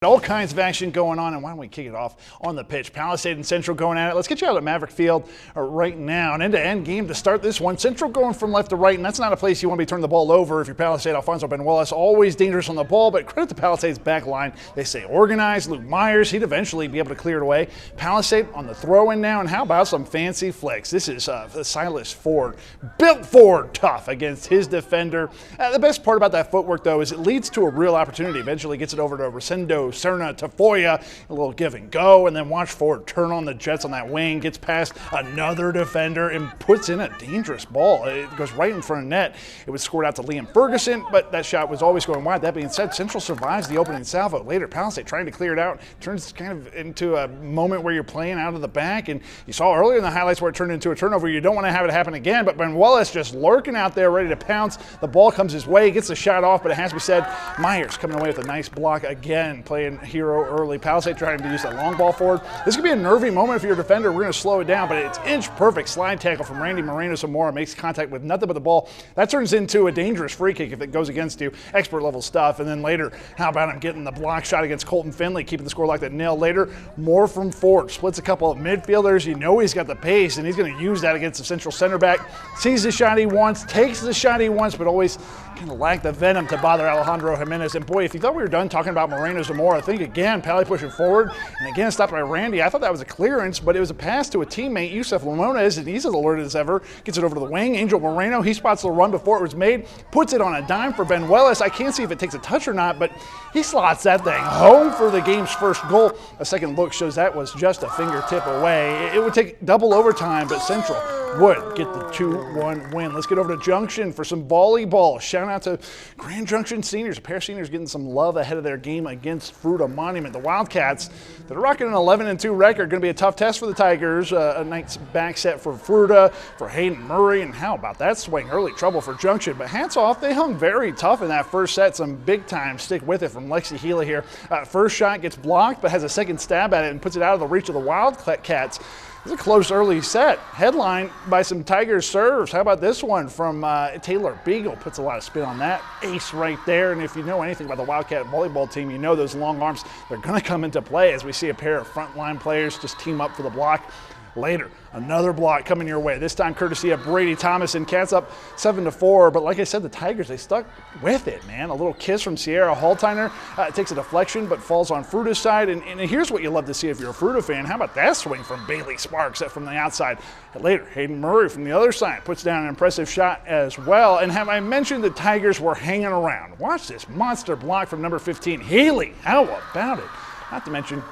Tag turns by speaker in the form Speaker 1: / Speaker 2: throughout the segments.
Speaker 1: All kinds of action going on, and why don't we kick it off on the pitch? Palisade and Central going at it. Let's get you out at Maverick Field right now. An end-to-end game to start this one. Central going from left to right, and that's not a place you want to be turning the ball over if you're Palisade. Alfonso Benuelas, always dangerous on the ball, but credit to Palisade's back line. They stay organized. Luke Myers, he'd eventually be able to clear it away. Palisade on the throw-in now, and how about some fancy flicks? This is Silas Ford, built Ford tough against his defender. The best part about that footwork, though, is it leads to a real opportunity. Eventually gets it over to Rosendo Serna Tafoya, a little give and go, and then watch Ford turn on the Jets on that wing, gets past another defender and puts in a dangerous ball. It goes right in front of net. It was scored out to Liam Ferguson, but that shot was always going wide. That being said, Central survives the opening salvo. Later, Palisade trying to clear it out, turns kind of into a moment where you're playing out of the back, and you saw earlier in the highlights where it turned into a turnover. You don't want to have it happen again, but Benuelas just lurking out there ready to pounce. The ball comes his way, gets the shot off, but it has to be said, Myers coming away with a nice block again, playing hero early. Palisade trying to use that long ball forward. This could be a nervy moment if you're a defender. We're going to slow it down, but it's inch perfect slide tackle from Randy Moreno-Zamora. Makes contact with nothing but the ball. That turns into a dangerous free kick if it goes against you. Expert level stuff. And then later, how about him getting the block shot against Colton Finley, keeping the score like that nil. Later, more from Ford. Splits a couple of midfielders. You know he's got the pace, and he's going to use that against the Central center back. Sees the shot he wants, takes the shot he wants, but always kind of lack the venom to bother Alejandro Jimenez. And boy, if you thought we were done talking about Moreno-Zamora, think again. Pally pushing forward, and again stopped by Randy. I thought that was a clearance, but it was a pass to a teammate, Yusef Lamones, and he's as alerted as ever. Gets it over to the wing. Angel Moreno, he spots the run before it was made, puts it on a dime for Benuelas. I can't see if it takes a touch or not, but he slots that thing home for the game's first goal. A second look shows that was just a fingertip away. It would take double overtime, but Central would get the 2-1 win. Let's get over to Junction for some volleyball. Shout out to Grand Junction seniors. A pair of seniors getting some love ahead of their game against Fruita Monument. The Wildcats that are rocking an 11-2 record. Going to be a tough test for the Tigers. A nice back set for Fruita, for Hayden Murray, and how about that swing? Early trouble for Junction, but hats off. They hung very tough in that first set. Some big time stick with it from Lexi Healy here. First shot gets blocked, but has a second stab at it and puts it out of the reach of the Wildcats. It's a close early set. Headline by some Tigers serves. How about this one from Taylor Beagle? Puts a lot of spin on that. Ace right there. And if you know anything about the Wildcat volleyball team, you know those long arms, they're going to come into play as we see a pair of frontline players just team up for the block. Later, another block coming your way. This time courtesy of Brady Thomas, and Cats up 7-4. But like I said, the Tigers, they stuck with it, man. A little kiss from Sierra Haltiner. Takes a deflection, but falls on Fruita's side. And here's what you love to see if you're a Fruita fan. How about that swing from Bailey Sparks from the outside? And later, Hayden Murray from the other side puts down an impressive shot as well. And have I mentioned the Tigers were hanging around? Watch this monster block from number 15, Healy. How about it? Not to mention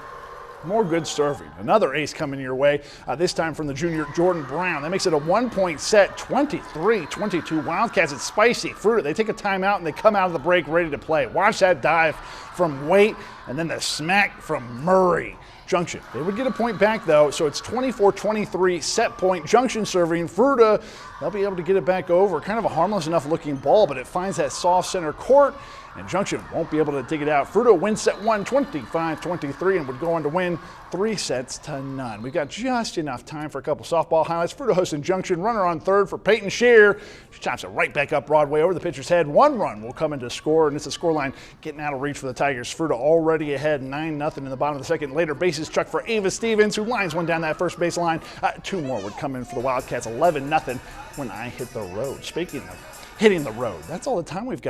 Speaker 1: more good serving. Another ace coming your way, this time from the junior Jordan Brown. That makes it a 1-point set, 23-22 Wildcats. It's spicy. Fruita, they take a timeout and they come out of the break ready to play. Watch that dive from Waite, and then the smack from Murray. Junction, they would get a point back though, so it's 24-23 set point. Junction serving. Fruita, they'll be able to get it back over. Kind of a harmless enough looking ball, but it finds that soft center court, and Junction won't be able to dig it out. Fruita wins set 1, 25-23, and would go on to win 3-0. We've got just enough time for a couple softball highlights. Fruita hosting Junction. Runner on third for Peyton Shear. She chops it right back up Broadway over the pitcher's head. One run will come into score, and it's a scoreline getting out of reach for the Tigers. Fruita already ahead 9-0 in the bottom of the second. Later, bases struck for Ava Stevens, who lines one down that first baseline. Two more would come in for the Wildcats. 11-0 when I hit the road. Speaking of hitting the road, that's all the time we've got.